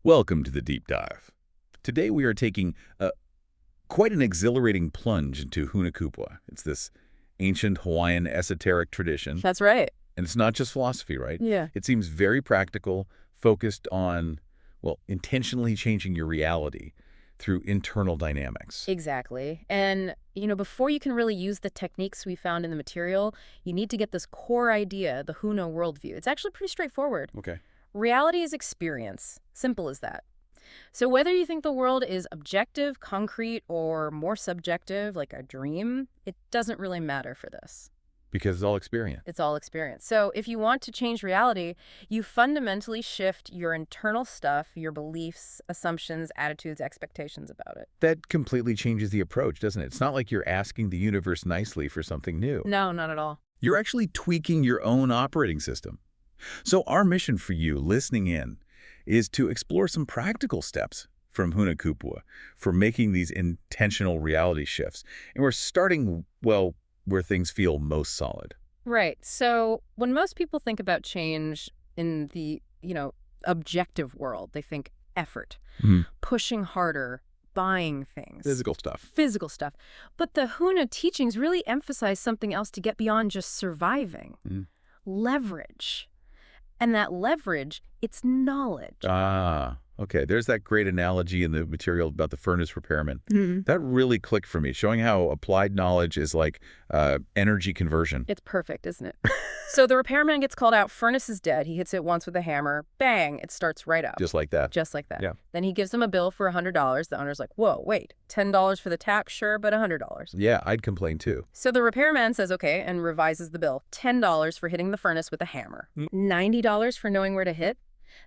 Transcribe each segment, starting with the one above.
Welcome to the deep dive. Today we are taking quite an exhilarating plunge into Huna. It's this ancient Hawaiian esoteric tradition. That's right. And it's not just philosophy, right? Yeah. It seems very practical, focused on, well, intentionally changing your reality through internal dynamics. Exactly. And, before you can really use the techniques we found in the material, you need to get this core idea, the Huna worldview. It's actually pretty straightforward. Okay. Reality is experience. Simple as that. So whether you think the world is objective, concrete, or more subjective, like a dream, it doesn't really matter for this. Because it's all experience. It's all experience. So if you want to change reality, you fundamentally shift your internal stuff, your beliefs, assumptions, attitudes, expectations about it. That completely changes the approach, doesn't it? It's not like you're asking the universe nicely for something new. No, not at all. You're actually tweaking your own operating system. So our mission for you listening in is to explore some practical steps from Huna for making these intentional reality shifts. And we're starting, well, where things feel most solid. Right. So when most people think about change in the, objective world, they think effort, pushing harder, buying things. Physical stuff. Physical stuff. But the Huna teachings really emphasize something else to get beyond just surviving. Leverage. And that leverage, it's knowledge. Ah, okay. There's that great analogy in the material about the furnace repairman. That really clicked for me, showing how applied knowledge is like energy conversion. It's perfect, isn't it? So the repairman gets called out, furnace is dead. He hits it once with a hammer. Bang, it starts right up. Just like that. Just like that. Yeah. Then he gives him a bill for $100. The owner's like, whoa, wait, $10 for the tap? Sure, but $100. Yeah, I'd complain too. So the repairman says, okay, and revises the bill. $10 for hitting the furnace with a hammer. $90 for knowing where to hit?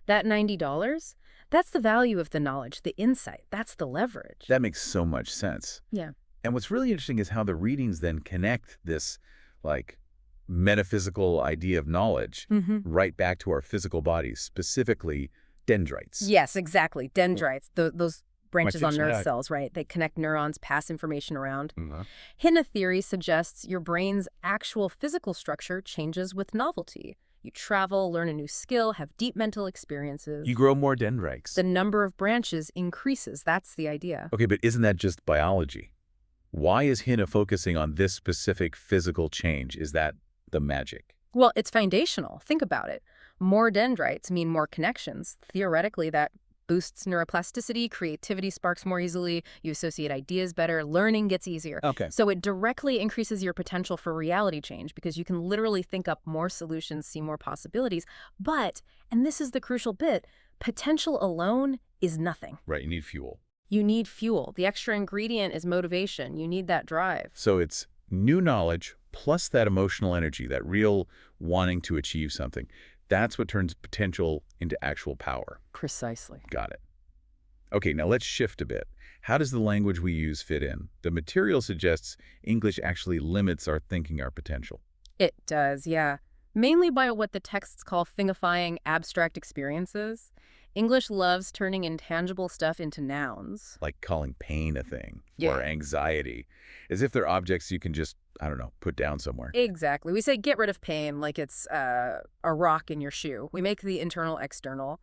That $90, that's the value of the knowledge, the insight. That's the leverage. That makes so much sense. Yeah. And what's really interesting is how the readings then connect this, like, metaphysical idea of knowledge right back to our physical bodies, specifically dendrites. Yes, exactly. Dendrites, those branches on nerve out. cells, right? They connect neurons, pass information around. Hina theory suggests your brain's actual physical structure changes with novelty. You travel, learn a new skill, have deep mental experiences. You grow more dendrites. The number of branches increases. That's the idea. Okay, but isn't that just biology? Why is Hina focusing on this specific physical change? Is that the magic? Well, it's foundational. Think about it. More dendrites mean more connections. Theoretically, that boosts neuroplasticity, creativity sparks more easily, you associate ideas better, learning gets easier. Okay. So it directly increases your potential for reality change because you can literally think up more solutions, see more possibilities. But, and this is the crucial bit, potential alone is nothing. Right, you need fuel. You need fuel. The extra ingredient is motivation. You need that drive. So it's new knowledge plus that emotional energy, that real wanting to achieve something. That's what turns potential into actual power. Precisely. Got it. Okay, now let's shift a bit. How does the language we use fit in? The material suggests English actually limits our thinking, our potential. It does, yeah. Mainly by what the texts call thingifying abstract experiences. English loves turning intangible stuff into nouns. Like calling pain a thing, Yeah. or anxiety, as if they're objects you can just, put down somewhere. Exactly. We say get rid of pain like it's a rock in your shoe. We make the internal external.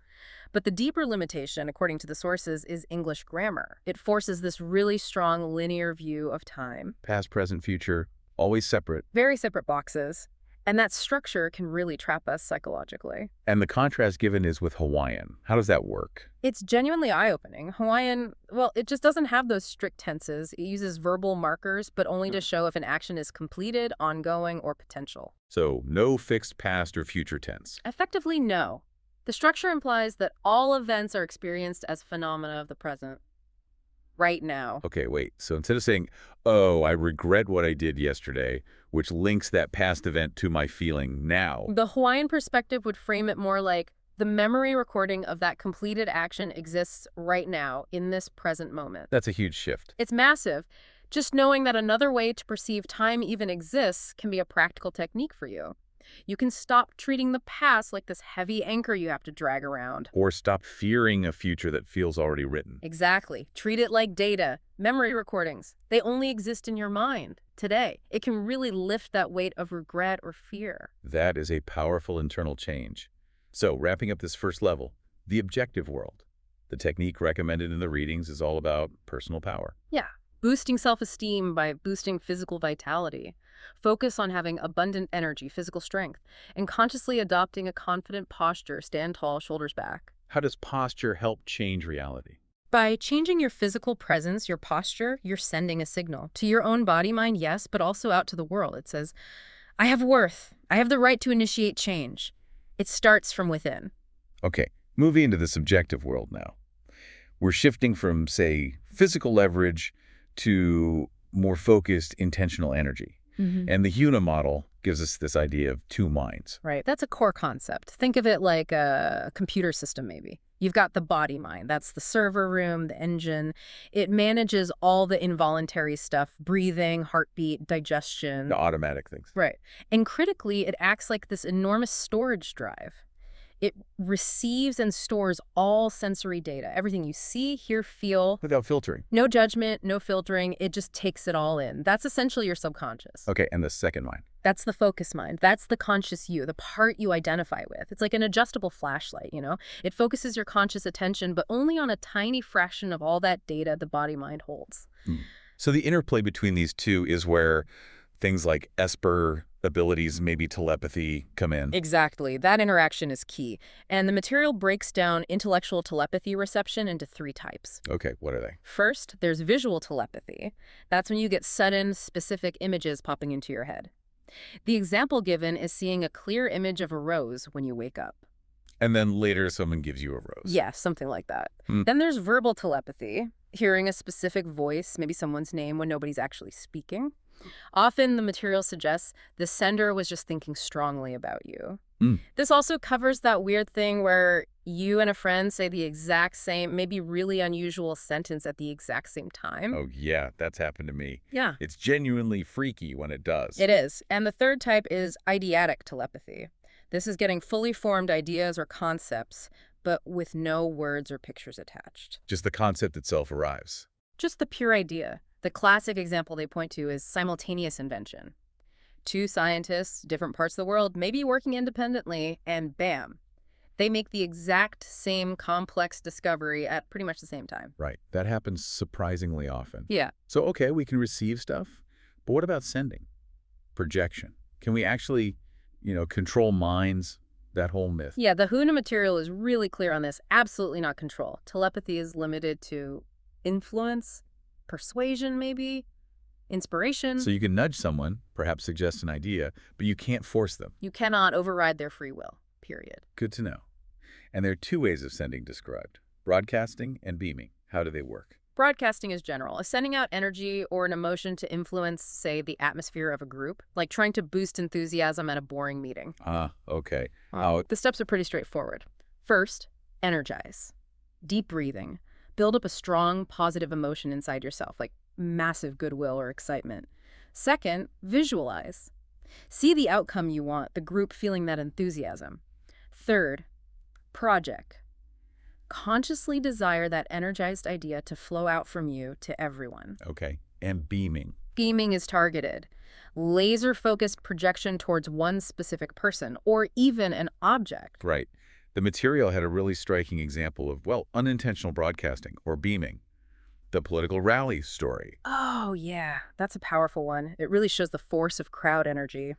But the deeper limitation, according to the sources, is English grammar. It forces this really strong linear view of time. Past, present, future, always separate. Very separate boxes. And that structure can really trap us psychologically. And the contrast given is with Hawaiian. How does that work? It's genuinely eye-opening. Hawaiian, well, it just doesn't have those strict tenses. It uses verbal markers, but only to show if an action is completed, ongoing, or potential. So no fixed past or future tense. Effectively, no. The structure implies that all events are experienced as phenomena of the present. Right now. Okay, wait. So instead of saying, oh, I regret what I did yesterday, which links that past event to my feeling now. The Hawaiian perspective would frame it more like the memory recording of that completed action exists right now in this present moment. That's a huge shift. It's massive. Just knowing that another way to perceive time even exists can be a practical technique for you. You can stop treating the past like this heavy anchor you have to drag around. Or stop fearing a future that feels already written. Exactly. Treat it like data, memory recordings. They only exist in your mind today. It can really lift that weight of regret or fear. That is a powerful internal change. So, wrapping up this first level, the objective world. The technique recommended in the readings is all about personal power. Yeah. Boosting self-esteem by boosting physical vitality. Focus on having abundant energy, physical strength, and consciously adopting a confident posture, stand tall, shoulders back. How does posture help change reality? By changing your physical presence, your posture, you're sending a signal. To your own body, mind, yes, but also out to the world. It says, I have worth. I have the right to initiate change. It starts from within. Okay, moving into the subjective world now. We're shifting from, say, physical leverage to more focused, intentional energy. And the Huna model gives us this idea of two minds. Right. That's a core concept. Think of it like a computer system, maybe. You've got the body mind. That's the server room, the engine. It manages all the involuntary stuff, breathing, heartbeat, digestion. The automatic things. Right. And critically, it acts like this enormous storage drive. It receives and stores all sensory data, everything you see, hear, feel. Without filtering. No judgment, no filtering. It just takes it all in. That's essentially your subconscious. Okay, and the second mind. That's the focus mind. That's the conscious you, the part you identify with. It's like an adjustable flashlight, you know? It focuses your conscious attention, but only on a tiny fraction of all that data the body-mind holds. So the interplay between these two is where things like Esper abilities, maybe telepathy, come in. Exactly. That interaction is key. And the material breaks down intellectual telepathy reception into 3 types. Okay, what are they? First, there's visual telepathy. That's when you get sudden, specific images popping into your head. The example given is seeing a clear image of a rose when you wake up. And then later someone gives you a rose. Yeah, something like that. Then there's verbal telepathy, hearing a specific voice, maybe someone's name when nobody's actually speaking. Often the material suggests the sender was just thinking strongly about you. This also covers that weird thing where you and a friend say the exact same, maybe really unusual sentence at the exact same time. Oh, yeah, that's happened to me. Yeah. It's genuinely freaky when it does. It is. And the third type is eidetic telepathy. This is getting fully formed ideas or concepts, but with no words or pictures attached. Just the concept itself arrives. Just the pure idea. The classic example they point to is simultaneous invention. 2 scientists, different parts of the world, maybe working independently, and bam, they make the exact same complex discovery at pretty much the same time. Right. That happens surprisingly often. Yeah. So, okay, we can receive stuff, but what about sending? Projection. Can we actually, control minds? That whole myth. Yeah, the Huna material is really clear on this. Absolutely not control. Telepathy is limited to influence, persuasion maybe, inspiration. So you can nudge someone, perhaps suggest an idea, but you can't force them. You cannot override their free will, period. Good to know. And there are 2 ways of sending described: broadcasting and beaming. How do they work? Broadcasting is general, sending out energy or an emotion to influence, say, the atmosphere of a group, like trying to boost enthusiasm at a boring meeting. Okay. The steps are pretty straightforward. First, energize. Deep breathing. Build up a strong, positive emotion inside yourself, like massive goodwill or excitement. Second, visualize. See the outcome you want, the group feeling that enthusiasm. Third, project. Consciously desire that energized idea to flow out from you to everyone. Okay. And beaming. Beaming is targeted. Laser-focused projection towards one specific person or even an object. Right. The material had a really striking example of, unintentional broadcasting or beaming. The political rally story. Oh, yeah. That's a powerful one. It really shows the force of crowd energy.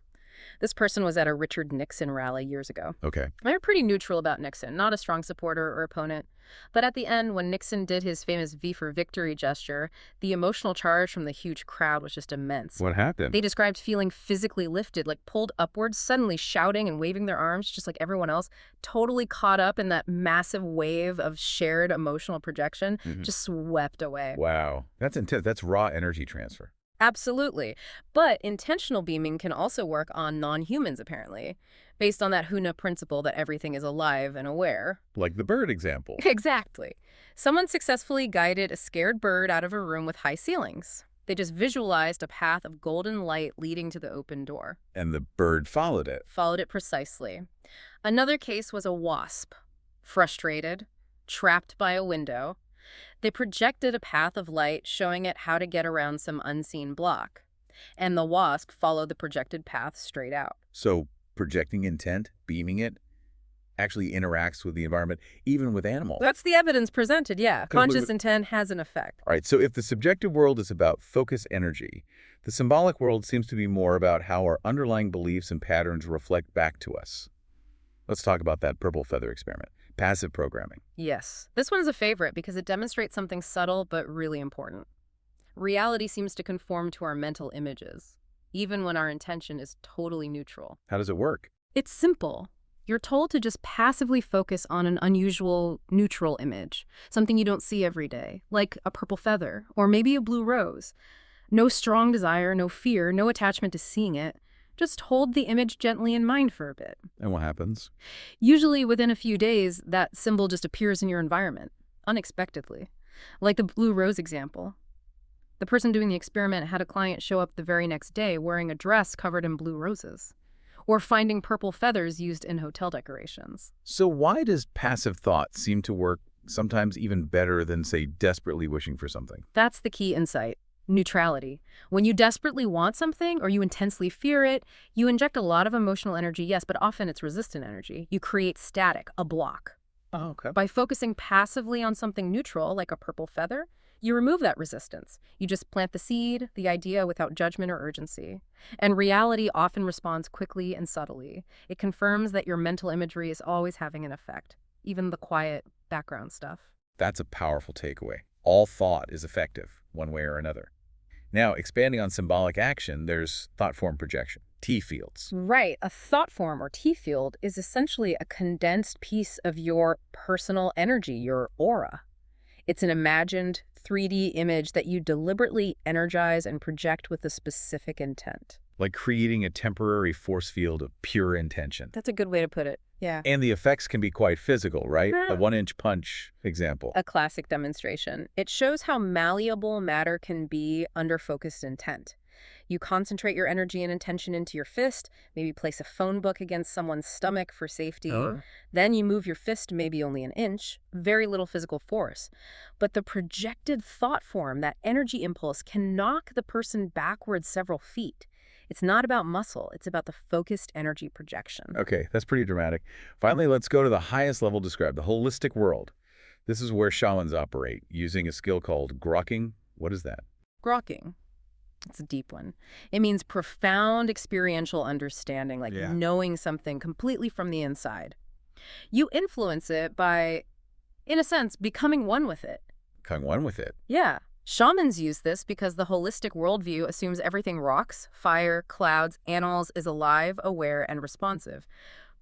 This person was at a Richard Nixon rally years ago. Okay. They're pretty neutral about Nixon, not a strong supporter or opponent. But at the end, when Nixon did his famous V for Victory gesture, the emotional charge from the huge crowd was just immense. What happened? They described feeling physically lifted, like pulled upwards, suddenly shouting and waving their arms just like everyone else, totally caught up in that massive wave of shared emotional projection, just swept away. Wow. That's intense. That's raw energy transfer. Absolutely. But intentional beaming can also work on non-humans, apparently, based on that Huna principle that everything is alive and aware. Like the bird example. Exactly. Someone successfully guided a scared bird out of a room with high ceilings. They just visualized a path of golden light leading to the open door. And the bird followed it. Followed it precisely. Another case was a wasp. Frustrated, trapped by a window. They projected a path of light showing it how to get around some unseen block. And the wasp followed the projected path straight out. So projecting intent, beaming it, actually interacts with the environment, even with animals. That's the evidence presented, yeah. Conscious Completely. intent has an effect. All right, so if the subjective world is about focused energy, the symbolic world seems to be more about how our underlying beliefs and patterns reflect back to us. Let's talk about that purple feather experiment, passive programming. Yes. This one's a favorite because it demonstrates something subtle but really important. Reality seems to conform to our mental images, even when our intention is totally neutral. How does it work? It's simple. You're told to just passively focus on an unusual, neutral image, something you don't see every day, like a purple feather or maybe a blue rose. No strong desire, no fear, no attachment to seeing it. Just hold the image gently in mind for a bit. And what happens? Usually within a few days, that symbol just appears in your environment, unexpectedly. Like the blue rose example. The person doing the experiment had a client show up the very next day wearing a dress covered in blue roses, or finding purple feathers used in hotel decorations. So why does passive thought seem to work sometimes even better than, say, desperately wishing for something? That's the key insight. Neutrality. When you desperately want something or you intensely fear it, you inject a lot of emotional energy, yes, but often it's resistant energy. You create static, a block. Oh, okay. By focusing passively on something neutral, like a purple feather, you remove that resistance. You just plant the seed, the idea, without judgment or urgency. And reality often responds quickly and subtly. It confirms that your mental imagery is always having an effect, even the quiet background stuff. That's a powerful takeaway. All thought is effective, one way or another. Now, expanding on symbolic action, there's thought form projection, T fields. Right. A thought form, or T field, is essentially a condensed piece of your personal energy, your aura. It's an imagined 3D image that you deliberately energize and project with a specific intent. Like creating a temporary force field of pure intention. That's a good way to put it. Yeah. And the effects can be quite physical, right? A 1-inch punch example. A classic demonstration. It shows how malleable matter can be under focused intent. You concentrate your energy and intention into your fist, maybe place a phone book against someone's stomach for safety. Then you move your fist maybe only an inch, very little physical force. But the projected thought form, that energy impulse, can knock the person backwards several feet. It's not about muscle, it's about the focused energy projection. Okay, that's pretty dramatic. Finally, let's go to the highest level described, the holistic world. This is where shamans operate, using a skill called grokking. What is that? Grokking. It's a deep one. It means profound experiential understanding, like knowing something completely from the inside. You influence it by, in a sense, becoming one with it. Becoming one with it? Yeah. Shamans use this because the holistic worldview assumes everything rocks, fire, clouds, animals is alive, aware, and responsive.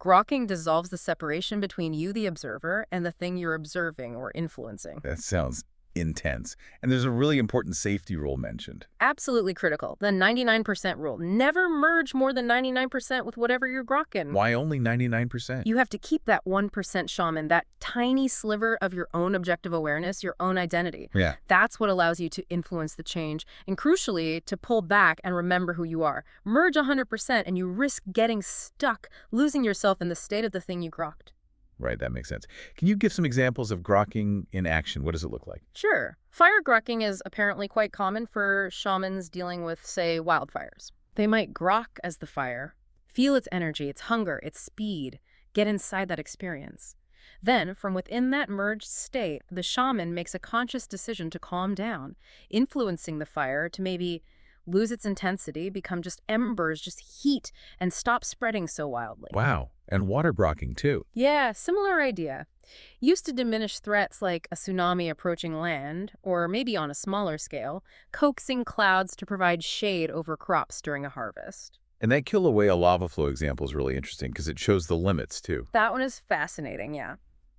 Grokking dissolves the separation between you, the observer, and the thing you're observing or influencing. That sounds intense. And there's a really important safety rule mentioned. Absolutely critical. The 99% rule. Never merge more than 99% with whatever you're grokking. Why only 99%? You have to keep that 1% shaman, that tiny sliver of your own objective awareness, your own identity. Yeah. That's what allows you to influence the change, and crucially, to pull back and remember who you are. Merge 100% and you risk getting stuck, losing yourself in the state of the thing you grokked. Right, that makes sense. Can you give some examples of grokking in action? What does it look like? Sure. Fire grokking is apparently quite common for shamans dealing with, say, wildfires. They might grok as the fire, feel its energy, its hunger, its speed, get inside that experience. Then, from within that merged state, the shaman makes a conscious decision to calm down, influencing the fire to maybe lose its intensity, become just embers, just heat, and stop spreading so wildly. Wow. And water grokking, too. Yeah, similar idea. Used to diminish threats like a tsunami approaching land, or maybe on a smaller scale, coaxing clouds to provide shade over crops during a harvest. And that Kilauea lava flow example is really interesting because it shows the limits, too. That one is fascinating, yeah.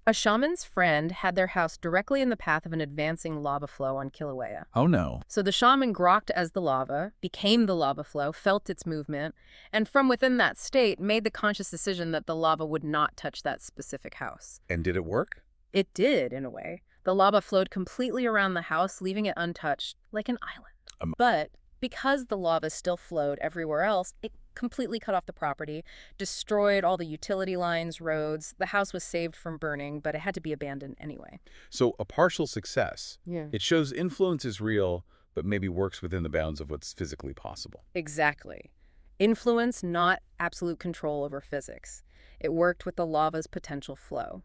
A shaman's friend had their house directly in the path of an advancing lava flow on Kilauea. Oh, no. So the shaman grokked as the lava, became the lava flow, felt its movement, and from within that state made the conscious decision that the lava would not touch that specific house. And did it work? It did, in a way. The lava flowed completely around the house, leaving it untouched, like an island. But because the lava still flowed everywhere else, it completely cut off the property, destroyed all the utility lines, roads. The house was saved from burning, but it had to be abandoned anyway. So a partial success. Yeah. It shows influence is real, but maybe works within the bounds of what's physically possible. Exactly. Influence, not absolute control over physics. It worked with the lava's potential flow.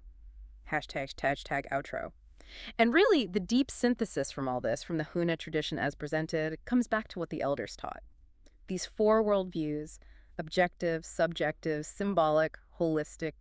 Hashtag outro. And really, the deep synthesis from all this, from the Huna tradition as presented, comes back to what the elders taught. These four worldviews, objective, subjective, symbolic, holistic,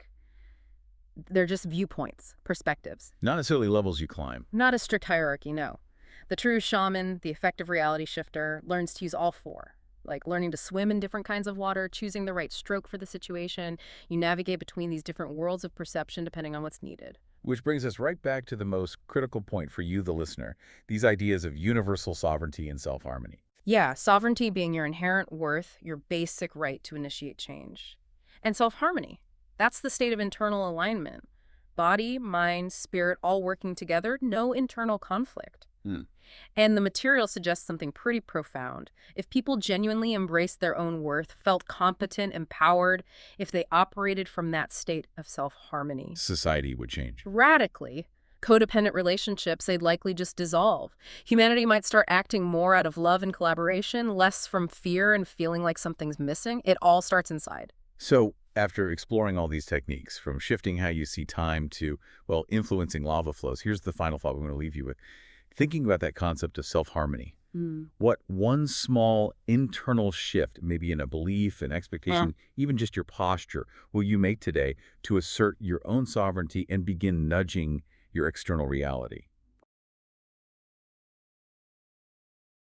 they're just viewpoints, perspectives. Not necessarily levels you climb. Not a strict hierarchy, no. The true shaman, the effective reality shifter, learns to use all four, like learning to swim in different kinds of water, choosing the right stroke for the situation. You navigate between these different worlds of perception depending on what's needed. Which brings us right back to the most critical point for you, the listener, these ideas of universal sovereignty and self-harmony. Yeah, sovereignty being your inherent worth, your basic right to initiate change. And self-harmony. That's the state of internal alignment. Body, mind, spirit all working together, no internal conflict. And the material suggests something pretty profound. If people genuinely embraced their own worth, felt competent, empowered, if they operated from that state of self-harmony, Society would change. radically, codependent relationships, they'd likely just dissolve. Humanity might start acting more out of love and collaboration, less from fear and feeling like something's missing. It all starts inside. So, after exploring all these techniques, from shifting how you see time to, well, influencing lava flows, here's the final thought we want to leave you with. Thinking about that concept of self-harmony, what one small internal shift, maybe in a belief, an expectation, even just your posture, will you make today to assert your own sovereignty and begin nudging your external reality?